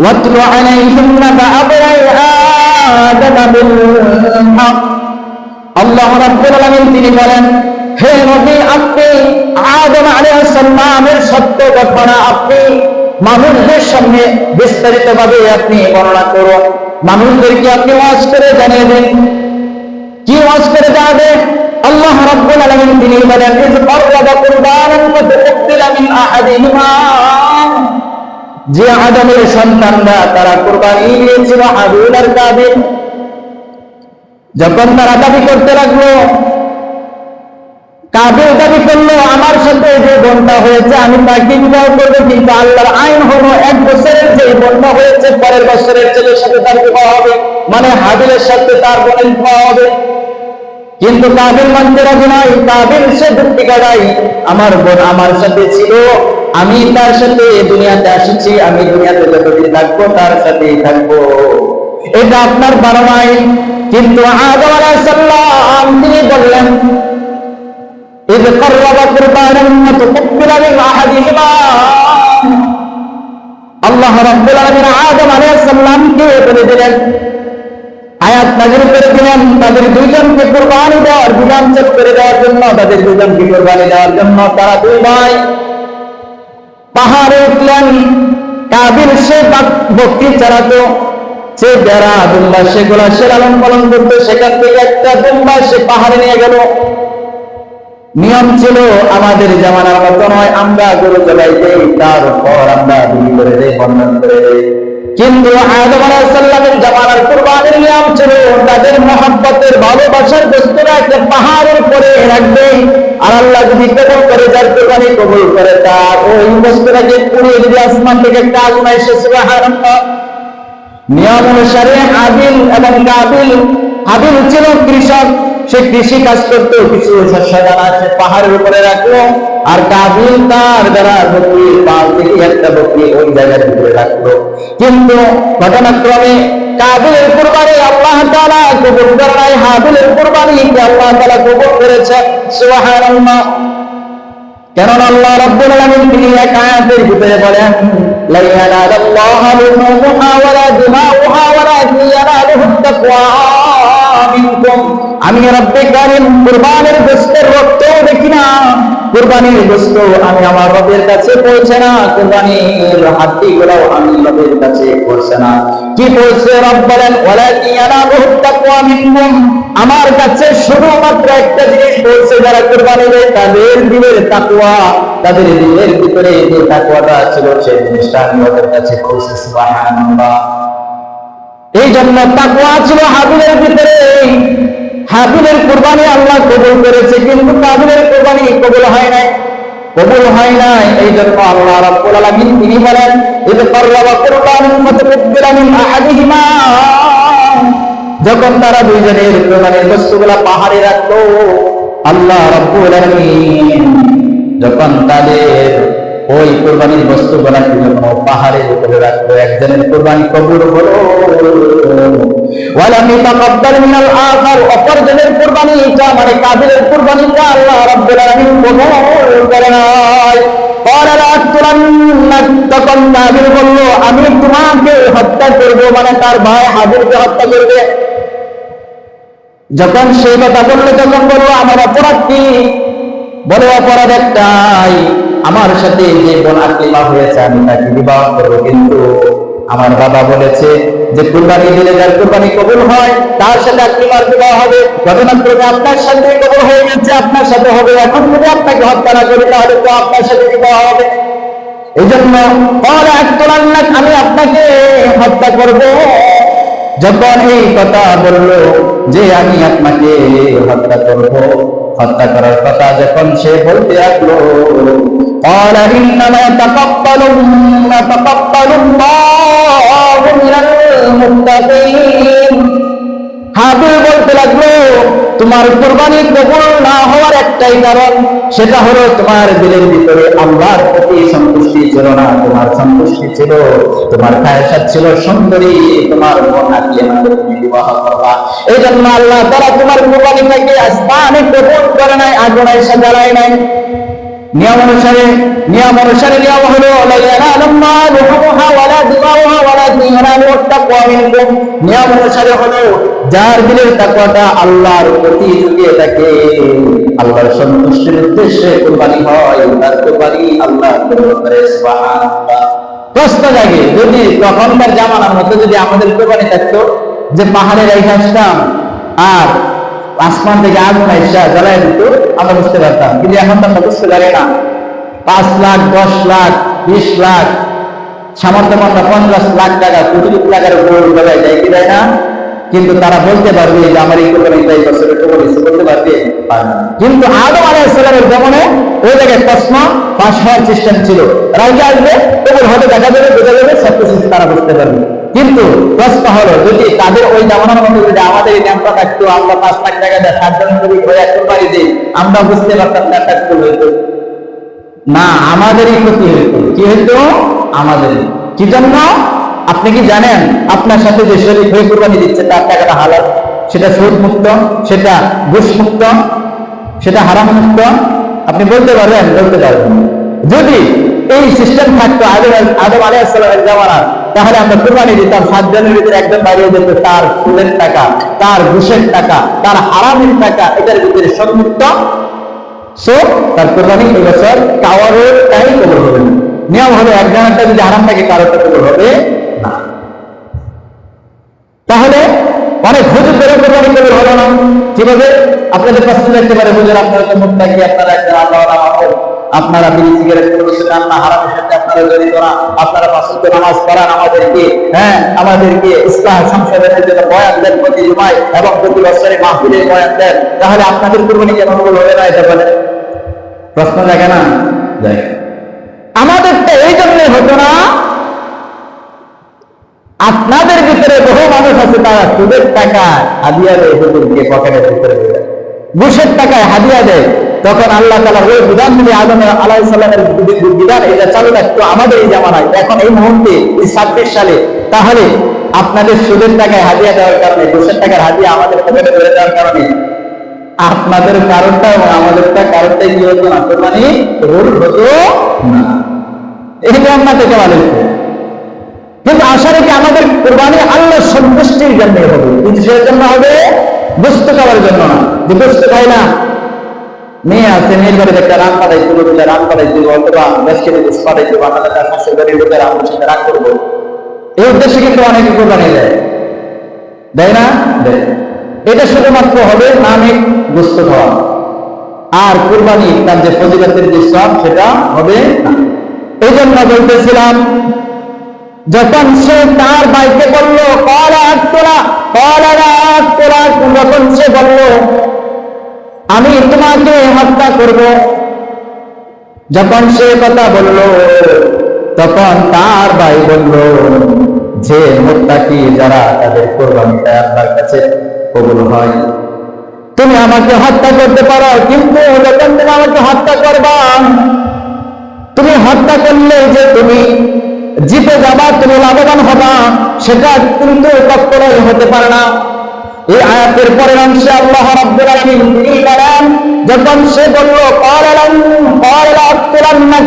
واتل عليهم نبأ ابني آدم بالحق আল্লাহ রাব্বুল আলামিন তিনি বলেন, হে নবী, আপনি আদম আলাইহিস সালামের সত্য ঘটনা আপনি মানুষদের সামনে বিস্তারিতভাবে আপনি বর্ণনা করুন, মানুষদেরকে আপনি ওয়াজ করে জানিয়ে দিন। কি ওয়াজ করে জানাবে? আল্লাহ রাব্বুল আলামিন তিনি বলেন, ইয ক্বাররাবা কুরবানান ফাতুকবিলা মিন আহাদিহিমা, যে আদমের সন্তানরা তারা কুরবানি দিয়েছিল হাবিল আর কাবিল, যখন তারা দাবি করতে লাগলো, কাবিল দাবি করলো আমার সাথে যে বোনটা হয়েছে আমি তাকে বিবাহ করবো, কিন্তু আল্লাহর আইন হলো 1 বছরের যে বোনটা হয়েছে পরের বছরের ছেলের সাথে তার বিবাহ হবে, মানে হাবিলের সাথে তার বোনের বিবাহ হবে। কিন্তু কাবিল মানতে রাজি নয়। কাবিল সে যুক্তি গাড়ায়, আমার বোন আমার সাথে ছিল, আমি তার সাথে দুনিয়াতে আসছি, আমি দুনিয়াতে যতদিন থাকবো তার সাথেই থাকবো, এটা আপনার বানানো আইন। কিন্তু আদম আলাইহিস সালাম তিনি বললেন, ইয ক্বাররাবা কুরবানান ফাতুকবিলা মিন আহাদিহিমা, আল্লাহ রাব্বুল আলামিন আদম আলাইহিস সালামকে বলে দিলেন, আয়াত নাযিল করে দিলেন তাদের দুইজনকে কুরবানি দেওয়ার বিধান সেট করে দেওয়ার জন্য, তাদের দুইজনকে কুরবানি দেওয়ার জন্য তারা দুই ভাই পাহাড়ে উঠলেন। কাবিল সে বকরি চালাতো, সে বেড়া দুম্বা সেগুলা সে লালন পালন করতো, সেখান থেকে একটা দুম্বা সে পাহাড়ে নিয়ে গেল। নিয়ম ছিল আমাদের জামানার মতো নয়, আমরা গরু জবাই দেই তারপর আমরা বিক্রি করে দেই, বন্ধন করে দেই। কিন্তু আদম আলাইহিস সালামের জামানার কুরবানির নিয়ম ছিল তাদের মহব্বতের ভালোবাসার বস্তুরা একটা পাহাড়ের উপরে রাখবে, আর আল্লাহ যদি কবুল করে যার কুরবানি কবুল করে তার ওই বস্তুটাকে পুড়িয়ে যদি আসমান থেকে একটা আগুন এসে সুবহানাল্লাহ। নিয়ম অনুসারে হাবিল এবং কাবিল, হাবিল ছিল কৃষক, সে কৃষি কাজ করতো, কিছু শস্য দানা সে পাহাড়ের উপরে রাখলো, আর কাবিল তার দ্বারা বকরির পাল থেকে একটা বকরি ওই জায়গার ভিতরে রাখলো। কিন্তু ঘটনাক্রমে কাবিলের কুরবানি আল্লাহ তাআলা কবুল করেন নাই, হাবিলের কুরবানিকে আল্লাহ তাআলা কবুল করেছেন, সুবহানাল্লাহ। কেননা আল্লাহ রাব্বুল আলামিন তিনি এক আয়াতের ভিতরে বলেন, লা ইয়ানালাল্লাহু লুহুমুহা ওয়ালা দিমাউহা ওয়ালাকিন ইয়ানালুহুত তাকওয়া মিনকুম, আমি রব্বে কারীম কুরবানির গোশতের রক্তও দেখি না, কুরবানির গোশত আমি আমার রবের কাছে পৌঁছে না, কুরবানির হাড্ডিগুলো আমি রবের কাছে পৌঁছে না। কি বলছে রব? বলেন, ওয়ালাকিন ইয়ানালুহুত তাকওয়া মিনকুম, আমার কাছে শুধুমাত্র একটা জিনিস বলছে, যারা কুরবানি দেয় তাদের দিলের তাকওয়া, তাদের দিলের ভিতরে যে তাকওয়াটা ছিল সেই জিনিসটা আমি ওদের কাছে পৌঁছে, সুবহানাল্লাহ। এই জন্য তাকওয়া ছিল হাবিলের ভিতরে, হাবিলের কুরবানি আল্লাহ কবুল করেছে, কিন্তু কাবিলের কুরবানি কবুল হয় নাই, কবুল হয় নাই। এই জন্য আল্লাহ রাব্বুল আলামিন তিনি বলেন, ইয ক্বাররাবা কুরবানান ফাতুকবিলা মিন আহাদিহিমা, যখন তারা দুইজনের কুরবানির বস্তুগুলা পাহাড়ে রাখলো, আল্লাহ রাব্বুল আলামিন যখন তাদের ওই কুরবানির বস্তুগুলাকে যখন পাহাড়ের উপরে রাখলো, একজনের কুরবানি কবুল হলো, ওয়ালাম ইয়াতাকাব্বাল মিনাল আখার, অপরজনের কুরবানিটা মানে কাবিলের কুরবানিটা আল্লাহ রাব্বুল আলামিন কবুল করে নাই। তখন কাবিল বলল, আমি তোমাকে হত্যা করব, মানে তার ভাই হাবিলকে হত্যা করবে। যখন সেই কথা বললো, তখন বললো, আমার অপরাধ কি? বলে, অপরাধ একটাই, আমার সাথে যে বোন আকলিমা হয়েছে আমি তাকে বিবাহ করবো, কিন্তু আমার বাবা বলেছে যে কুরবানি দিলে যার কুরবানি কবুল হয় তার সাথে আকলিমার বিবাহ হবে। ঘটনাক্রমে আপনার সাথে কবুল হয়ে গেছে, আপনার সাথে হবে, এখন যদি আপনাকে হত্যা না করি তাহলে তো আপনার সাথে বিবাহ হবে। এই জন্য আমি আপনাকে হত্যা করব। যখন এই কথা বললো যে আমি আপনাকে হত্যা করব, হত্যা করার কথা যখন সে বলতে লাগলো, قال إنما يتقبل الله من المتقين, হাবিল বলতে লাগলো, তোমার কুরবানি কবুল না হওয়ার একটাই কারণ, সেটা হলো তোমার দিলের ভিতরে আল্লাহর প্রতি সন্তুষ্টি ছিল না, তোমার সন্তুষ্টি ছিল, তোমার খায়সাত ছিল সুন্দরী, তোমার বোন আকলিমাকে তুমি বিবাহ করবা। এই জন্য আল্লাহ তাআলা তোমার কুরবানিটাকে আসমানে কবুল করে নাই, আগুনে এসে জ্বালায় নাই। নিয়ম অনুসারে নিয়ম হলো, লা ইয়ানালুল্লাহু লুহুমুহা ওয়ালা দিমাউহা নিয়ম অনুসারে হলো যার দিলের তাকওয়াটা আল্লাহর প্রতি ঝুঁকে থাকে, আল্লাহর সন্তুষ্টির উদ্দেশ্যে কুরবানি হয়, তার কুরবানি আল্লাহ কবুল করে। সুবহানাল্লাহ। প্রশ্ন জাগে, যদি তখনকার জামানার মতো যদি আমাদের কুরবানি থাকতো যে পাহাড়ে রেখে আসতাম আর আসমান থেকে আগুন আইসা জ্বালায় দিত, আমরা বুঝতে পারতাম। কিন্তু এখন তো আমরা বুঝতে পারি না। 5 লাখ, 10 লাখ, 20 লাখ, সামর্থ্যবানরা 50 লাখ টাকা, কোটি কোটি টাকার গোল গলায় দেয় কি দেয় না? কিন্তু তারা বলতে পারবে যে আমার এই কোরবানিটা এই বছরে কোরবানি বলতে পারবে? কিন্তু আদম আলাইহিস সালামের জমানে ওই জায়গায় প্রশ্ন পাস হওয়ার সিস্টেম ছিল, রাইজা আসবে তখন হয়তো দেখা যাবে, বোঝা যাবে, সবকিছু তারা বুঝতে পারবে। কিন্তু প্রশ্ন হলো, যদি তাদের ওই জামানার মধ্যে যদি আমাদের এই নিয়মটা থাকতো, আমরা 5 লাখ টাকা দিয়ে 7 জনের যদি ঘরে কোরবানি দিই, আমরা বুঝতে পারতাম না একটা ভুল হইতো না, আমাদেরই ক্ষতি হইতো। কি হইতো? আমাদের। কি জন্য? আপনি কি জানেন আপনার সাথে যে শরীক হয়ে কুরবানি দিচ্ছে তার টাকাটা হালাল, সেটা সুদ মুক্ত, সেটা ঘুষ মুক্ত, সেটা হারাম মুক্ত? আপনি বলতে পারবেন? বলতে পারবেন। যদি এই সিস্টেম থাকতো আদম আলাইহিস সালামের জামানায়, তাহলে আমরা কুরবানি দিতাম, 7 জনের ভিতরে একজন বাইরে যেত, তার সুদের টাকা, তার ঘুষের টাকা, তার হারামের টাকা, এটার ভিতরে সব মুক্ত। সো তার কোরবানি এই বছর কারোরটাই কবুল হবে না। নিয়ম হলো একজনেরটা যদি হারাম থাকে কারোরটা কবুল হবে না। তাহলে অনেক হুজুর ধরে কোরবানি কবুল হলো না, কিভাবে? আপনাদের প্রশ্ন দেখতে পারে, হুজুর আপনারা তো মুত্তাকি, আপনারা একজন আল্লাহওয়ালা মানুষ, আপনারা বিড়ি সিগারেট করতে চান না, হারামের সাথে আপনারা জড়িত না, আপনারা 5 ওয়াক্ত নামাজ পড়ান, আমাদেরকে ইসলাম সংশোধনের জন্য বয়ান দেন প্রতি জুমায় এবং প্রতি বছরে মাহফিলে বয়ান দেন, তাহলে আপনাদের কুরবানি কেন কবুল হবে না? এটা বলেন। প্রশ্ন জাগে না? জাগে। আমাদেরটা এই জন্যই হতো না, আপনাদের ভিতরে বহু মানুষ আছে তারা সুদের টাকা হাদিয়া দেয়, হুজুরকে পকেটের ভিতরে দেয়, ঘুষের টাকায় হাদিয়া দেয়। তখন আল্লাহ তাআলা ওই বিধান দিয়ে আদম আলাইহিস সালামের বিধান এটা চালু রাখতো আমাদের এই জামানায়, এখন এই মুহূর্তে 26 সালে। তাহলে আপনাদের সুদের টাকায় হাদিয়া দেওয়ার কারণে, ঘুষের টাকার হাদিয়া আমাদের পকেটে ধরে দেওয়ার কারণে আপনাদের কারণটা এবং আমাদেরটা কারণটাই কি হতো না? কোরবানি কবুল হতো না। এই নিয়মটা থেকে ভালো হতো। কিন্তু আশা রেখে আমাদের কোরবানি আল্লাহর সন্তুষ্টির জন্য হবে, কিন্তু সেই জন্য হবে বস্তু খাওয়ার জন্য না। যে বস্তু খাই না, মেয়ে আছে, মেয়ের বাড়িতে একটা রান পাঠাইতে, দুটা রান পাঠাইতে, অথবা 10 কেজি গোস পাঠাইতে, বানালে তার শাশুড়ি বাড়ির লোকের আমার সাথে রাগ করবো, এই উদ্দেশ্যে কিন্তু অনেকে কোরবানি দেয় না? দেয়। এটা শুধুমাত্র হবে নামে গোস্ত খাওয়া, আর কুরবানি তার যে ফজিলতের যে সব সেটা হবে না। এই জন্য বলতেছিলাম, যখন সে তার ভাইকে বলল যখন সে বলল আমি তোমাকে হত্যা করব, যখন সে কথা বলল, তখন তার ভাই বলল যে মুত্তাকি যারা, তাদের কুরবানিটা আল্লাহর কাছে কবুল হয়। তুমি আমাকে হত্যা করতে পারো, কিন্তু যখন তুমি আমাকে হত্যা করবা, তুমি হত্যা করলে যে তুমি জিতে যাবা, তুমি লাভবান হবা, সেটা কিন্তু কখনোই হতে পারে না। এই আয়াতের পরের অংশে আল্লাহ রাব্বুল আলামিন তিনি বলেন, যখন সে বলল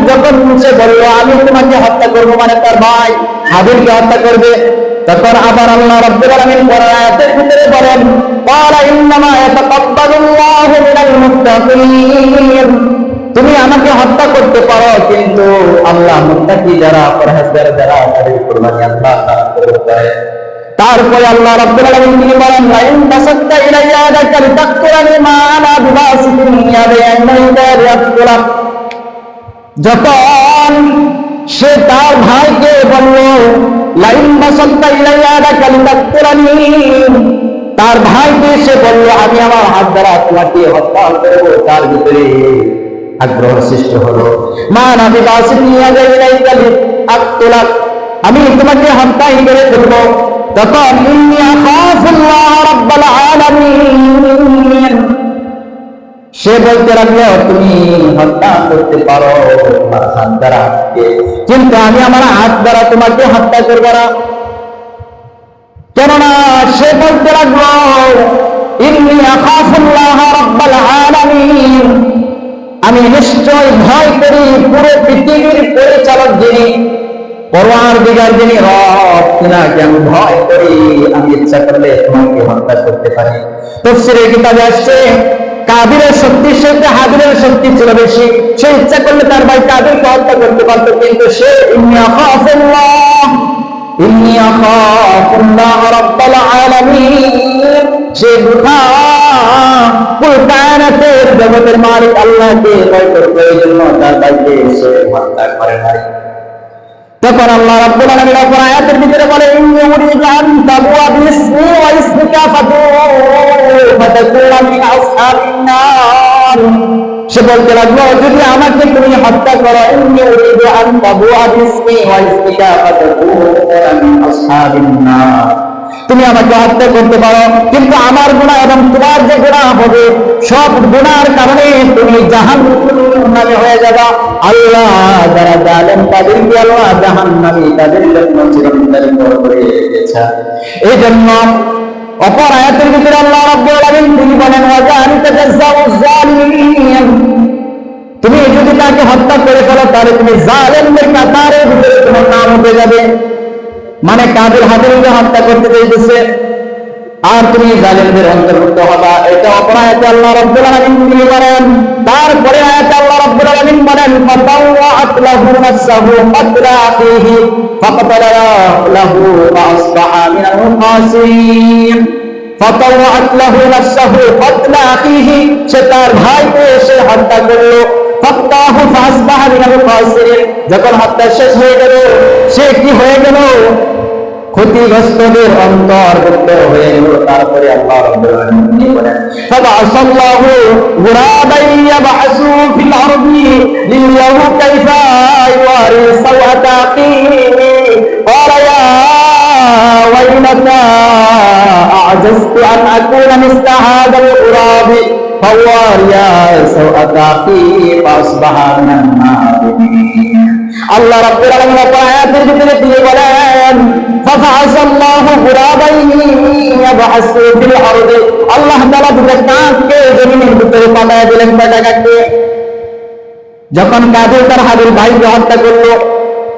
যখন সে বলল আমি তোমাকে হত্যা করবো, মানে তার ভাই হাবিলকে হত্যা করবে, তখন আবার আল্লাহ রাব্বুল আলামিন পরের আয়াতের ভিতরে বলেন, ক্বালা ইন্নামা ইয়াতাকাব্বালুল্লাহু মিনাল মুত্তাকিন, তুমি আমাকে হত্যা করতে পারো, কিন্তু আল্লাহ মুত্তাকি যারা, পরহেজগার যারা, তাদের কুরবানি আল্লাহ তাআলা কবুল করে। তারপরে আল্লাহ রাব্বুল আলামিন তিনি বলেন, লা ইন তাসাক্তা ইলাইয়া ইয়াদাকা লিতাকতুরানি মা আনা বিবাসিতিন ইয়াদায়া ইলাইকা লিয়াকতুলাক, যখন সে তার ভাইকে বলল লা ইন তাসাক্তা ইলাইয়া ইয়াদাকা লিতাকতুরানি, তার ভাইকে সে বলল আমি আমার হাত দ্বারা তোমাকে হত্যা করব, তার ভিতরে আগ্রহ সৃষ্টি হলো, মা আনা বিবাসিতিন ইয়াদায়া ইলাইকা লিয়াকতুলাক, আমি তোমাকে হত্যা করে ফেলব। তখন ইন্নী আখাফুল্লাহ রাব্বাল আলামিন, সে বলতে লাগলো তুমি হত্যা করতে পারো তোমার হাত দ্বারা, কিন্তু আমি আমার হাত দ্বারা তোমাকে হত্যা করব না। কেননা সে বলতে লাগলো ইন্নী আখাফুল্লাহ রাব্বাল আলামিন, আমি নিশ্চয় ভয় করি পুরো পৃথিবীর পরিচালক যিনি, পরোয়ার দিগার যিনি রব, তিনাকে আমি ভয় করি, আমি ইচ্ছা করলে তোমাকে হত্যা করতে পারি। তাফসীরের কিতাবে আসছে কাবিলের শক্তির সাথে হাবিলের শক্তি ছিল বেশি। সে ইচ্ছা করলে তার ভাই কাবিলকে হত্যা করতে পারত, কিন্তু সে ইন্নী আখাফুল্লাহ রাব্বাল আলামিন, সে গোটা কুল কায়নাতের জগতের মালিক আল্লাহকে ভয় করত, এই জন্য তার ভাইকে সে হত্যা করে নাই। তখন আল্লাহ রাব্বুল আলামিন অপর আয়াতের ভিতরে বলে, ইন্নী উরিদু আন তাবুয়া বিসমি ওয়া ইসমিকা ফাতাকুনা মিন আসহাবিন নার। সে বলতে লাগলো, যদি আমাকে তুমি হত্যা করো, ইন্নী উরিদু আন তাবুয়া বিসমি ওয়া ইসমিকা ফাতাকুনা মিন আসহাবিন নার, তুমি আমাকে হত্যা করতে পারো, কিন্তু আমার গুনাহ এবং তোমার যে গুনাহ হবে সব গুনাহর কারণে তুমি জাহান্নামে হয়ে যাবা। আল্লাহ যারা জালেম তাদেরকে আল্লাহ জাহান্নামী, তাদের জন্য চিরন্তনী করে রেখেছে। এই জন্য অপর আয়াতের ভিতরে আল্লাহ রাব্বুল আলামিন তিনি বলেন, ওয়াজানিকা জাযাউজ জালিমিন, তুমি যদি তাকে হত্যা করে ফেলো তাহলে তুমি জালেমদের কাতারের ভিতরে তোমার নাম উঠে যাবে। মানে কাবিল হাবিলকে হত্যা করতে চাইতেছে আর তুমি জালেমদের অন্তর্ভুক্ত হবা, এটা অপর আয়াতে আল্লাহ রাব্বুল আলামিন তিনি বলেন। তারপরে আয়াতে আল্লাহ রাব্বুল আলামিন বলেন, ফাতাওয়াত লাহু নাফসুহু কাতলা আখিহি ফাকাতালা লাহু ফাআসবাহা মিনাল খাসিরিন। ফাতাওয়াত লাহু নাফসুহু কাতলা আখিহি, সে তার ভাইকে সে হত্যা করলো। ফাতাহু ফাআসবাহা মিনাল খাসিরিন, যখন হত্যা শেষ হয়ে গেল সে কি হয়ে গেল? ক্ষতিগ্রস্তদের অন্তর্ভুক্ত হয়ে গেল। তারপরে আল্লাহ রাব্বুল আলামিন বলেন, ফাবাসাল্লাহু গুরাবাই ইয়াবআসু ফিল আরদি লিয়াহু কাইফা ইওয়ারি সাওআতা আখিহি ক্বালা ইয়া ওয়াইলাতা আ'জাজতু আন আকুনা মিসলা হাদাল গুরাবি ফাওয়ারিয়া সাওআতা আখিহি ফাসবাহা মিনান নাদিমিন। আল্লাহ রাব্বুল আলামিন আয়াতের ভিতরে তিনি বলেন, ফাফাসাল্লাহু গুরাবাইনি ইয়াবআসু ফিল আরদি, আল্লাহ তাআলা দুটো কাককে জমিনের ভিতরে পাঠায় দিলেন। কয়টা কাককে? যখন কাবিল তার হাবিল ভাইকে হত্যা করলো,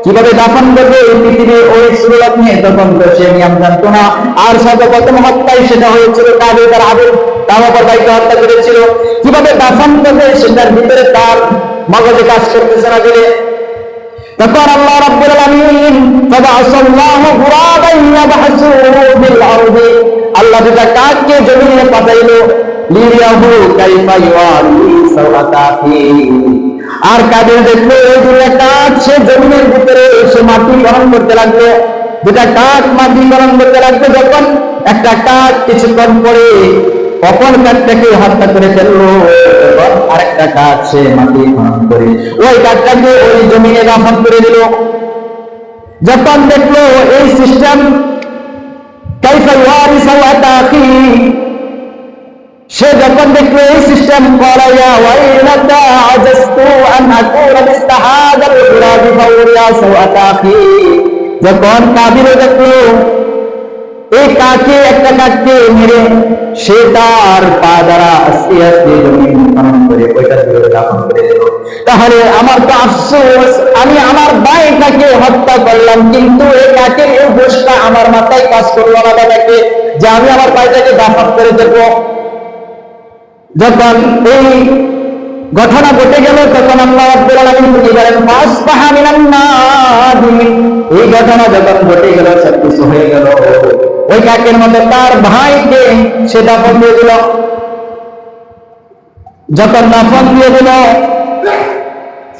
কিভাবে দাফন করবে এই পৃথিবীর ওই সুরত নিয়ে তখন তো সে নিয়ম জানতো না। আর সর্বপ্রথম হত্যাই সেটা হয়েছিল কাবিল তার হাবিল তার অপর ভাইকে হত্যা করেছিল। কিভাবে দাফন করবে সেটার ভিতরে তার মগজে কাজ করতেছে না দিলে। তখন আল্লাহ রাব্বুল আলামিন ফাবাসাল্লাহু গুরাবাই ইয়াবআসু ফিল আরদি, আল্লাহ দুটা কাককে জমিনে পাঠাইলো, লিয়াহু কাইফা ইওয়ারি সাওআতা আখিহি। আর কাবিল দেখলো এই দুটা কাক সে জমিনের ভিতরে সে মাটি গরম করতে লাগলো। দুটা কাক মাটি গরম করতে লাগলো। যখন একটা কাক কিছুক্ষণ পরে অপর কাকটাকে হত্যা করে ফেললো, আরেকটা কাক সে মাটি খনন করে ওই কাকটাকে ওই জমিনে দাফন করে দিল। যখন দেখলো এই সিস্টেম কাইফা ইওয়ারি সাওআতা আখিহি, সে যখন দেখলো এই সিস্টেম, ক্বালা ইয়া ওয়াইলাতা আ'জাজতু আন আকুনা মিসলা হাদাল গুরাবি ফাওয়ারিয়া সাওআতা আখিহি, যখন কাবিল দেখলো এই কাকে একটা কাককে মেরে সে তার পা দ্বারা আস্তে আস্তে জমিন খনন করে ওইটা দিয়ে দাফন করে দিল, তাহলে আমার তো আফসোস, আমি আমার ভাইটাকে হত্যা করলাম, কিন্তু এই কাকের এই দোষটা আমার মাথায় কাজ করলো না দাদাকে যে আমি আমার ভাইটাকে দাফন করে দেব। যখন এই ঘটনা ঘটে গেল তখন আল্লাহ রাব্বুল আলামিন তিনি বলেন, ফাসবাহা মিনান নাদিমিন। এই ঘটনা যখন ঘটে গেল, সবকিছু হয়ে গেল, ওই কাকের মধ্যে তার ভাইকে সে দাফন দিয়ে দিল। যখন দাফন দিয়ে দিল,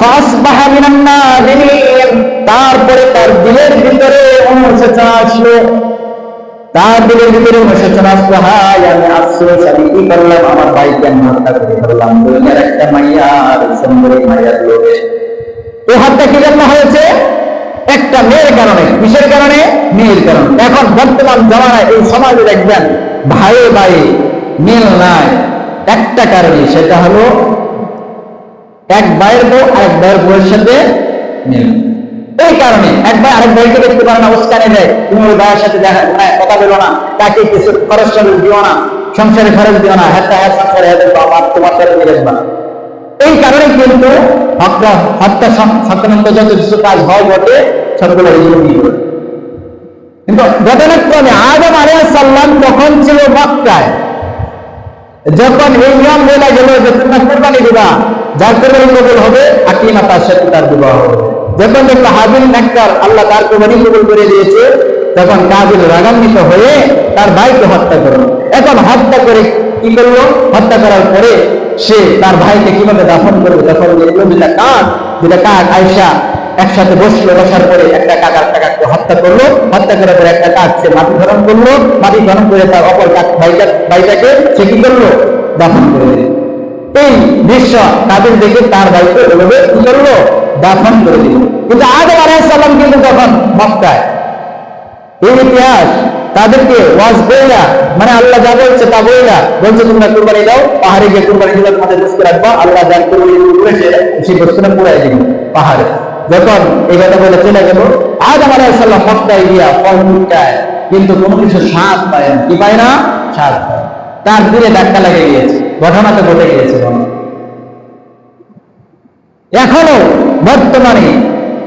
ফাসবাহা মিনান নাদিমিন, তারপরে তার দিলের ভিতরে অনুশোচনা আসলো। তার দিলের ভিতরে অনুশোচনা আসলো, হায় আমি আফসোস, আমি কি করলাম, আমার ভাইকে আমি হত্যা করে ফেললাম। দুনিয়ার একটা মাইয়ার সুন্দরী মাইয়ার লোভে। এই হত্যা কি জন্য হয়েছে? একটা মেয়ের কারণে। কিসের কারণে? মেয়ের কারণে। এখন বর্তমান জামানায় এই সমাজে দেখবেন ভাইয়ে ভাইয়ে মিল নাই একটা কারণে, সেটা হলো এক ভাইয়ের বউ আরেক ভাইয়ের বউয়ের সাথে মিল। এই কারণে এক ভাই আরেক ভাইকে দেখতে পারে না, উস্কানি দেয়, তুমি ওই ভাইয়ের সাথে দেখা কথা বলো না, তাকে কিছু খরচ দিও না, সংসারে খরচ দিও না, হ্যাঁ হ্যাঁ সংসারে আমার তোমার সাথে মিলে না। এই কারণে কিন্তু হত্যা সংক্রান্ত যত কিছু কাজ হয় বটে সবগুলো কিন্তু ঘটনাক্রমে আদম আলাইহিস সালাম তখন ছিল মক্কায়। যখন এই নিয়ম বলা গেল যে তোমরা কুরবানি দিবা, যার কুরবানি কবুল হবে হাকিমা তার সাথে তার বিবাহ হবে। যখন দেখলো হাবিল নেককার, আল্লাহ তার কুরবানি কবুল করে দিয়েছে, তখন কাবিল রাগান্বিত হয়ে তার ভাইকে হত্যা করলো। এখন হত্যা করে কি করলো? হত্যা করার পরে সে তার ভাইকে কিভাবে দাফন করবে? তখন দেখলো দুটা কাক আয়েশা একসাথে বসার পরে একটা কাক আর একটা কাককে হত্যা করলো। হত্যা করার পরে একটা কাক সে মাটি ধরন করলো, মাটি ধরন করে তার অপর কাক ভাইটাকে সে কি করলো? দাফন করে দিল। এই দৃশ্য তাদের দেখে তার ভাইকে ওভাবে কি করলো? দাফন করে দিল। কিন্তু আদম আলাইহিস সালাম কিন্তু তখন মক্কায়। এই ইতিহাস তাদেরকে ওয়াজ বইলা, মানে আল্লাহ যা বলছে তা বইলা বলছে তোমরা কুরবানি দাও, পাহাড়ে গিয়ে কুরবানি দিলে তোমাদের বস্তু রাখবা, আল্লাহ যার কুরবানি করেছে সেই বস্তুটা পুরাই দিবে পাহাড়ে। যখন এই কথা বলে চলে গেল, আদম আলাইহিস সালাম মক্কায় গিয়া ফল ফুটকায়, কিন্তু কোনো কিছু স্বাদ পায় না। কি পায় না? স্বাদ পায়। তার দিলে ধাক্কা লেগে গিয়েছে, ঘটনা তো ঘটে গিয়েছে। এখনো বর্তমানে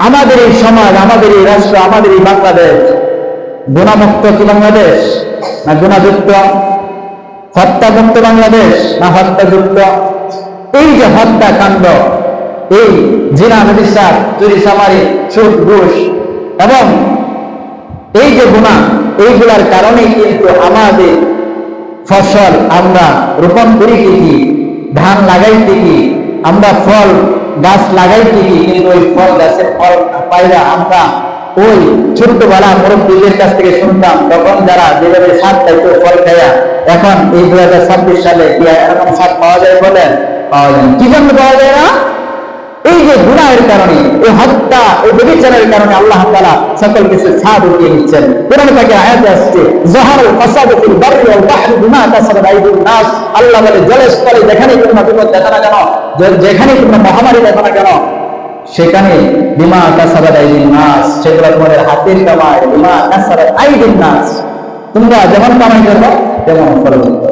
আমাদের এই সমাজ, আমাদের এই রাষ্ট্র, আমাদের এই বাংলাদেশ গুণামুক্ত কি বাংলাদেশ না গুণাযুক্ত? হত্যামুক্ত বাংলাদেশ না হত্যাযুক্ত? এই যে হত্যাকাণ্ড, এই জিনা, ব্যভিচার, চুরি, চামারি, সুদ, ঘুষ এবং এই যে গুনাহ, এইগুলার কারণে কিন্তু আমাদের ফসল আমরা রোপণ করি ঠিকই, ধান লাগাই ঠিকই, আমরা ফল গাছ লাগাই ঠিকই, কিন্তু ওই ফল গাছের ফল পাইরা আমরা ওই ছোট্টবেলা মুরব্বীদের কাছ থেকে শুনতাম, তখন যারা যেভাবে স্বাদ খাইতো ফল খাইয়া, এখন এই 2026 সালে কি এরকম স্বাদ পাওয়া যায়? বলেন, পাওয়া যায়। কি জন্য পাওয়া যায় না? এই যে গুনাহের কারণে, এই হত্যা, এই ব্যভিচারের কারণে আল্লাহ তাআলা সকল কিছু স্বাদ উঠিয়ে নিচ্ছেন। কোরআনে পাকে আয়াতে আসছে, যাহারুল ফাসাদু ফিল বাররি ওয়াল বাহরি বিমা কাসাবাত আইদিন নাস। আল্লাহ বলে জলে স্থলে যেখানে তোমরা বিপদ দেখো না কেন, যেখানে তোমরা মহামারী দেখো না কেন, সেখানে বিমা কাসাবাত আইদিন নাস, সেগুলো তোমাদের হাতের কামাই। বিমা কাসাবাত আইদিন নাস, তোমরা যেমন কামাই করো তেমন ফল পাবে।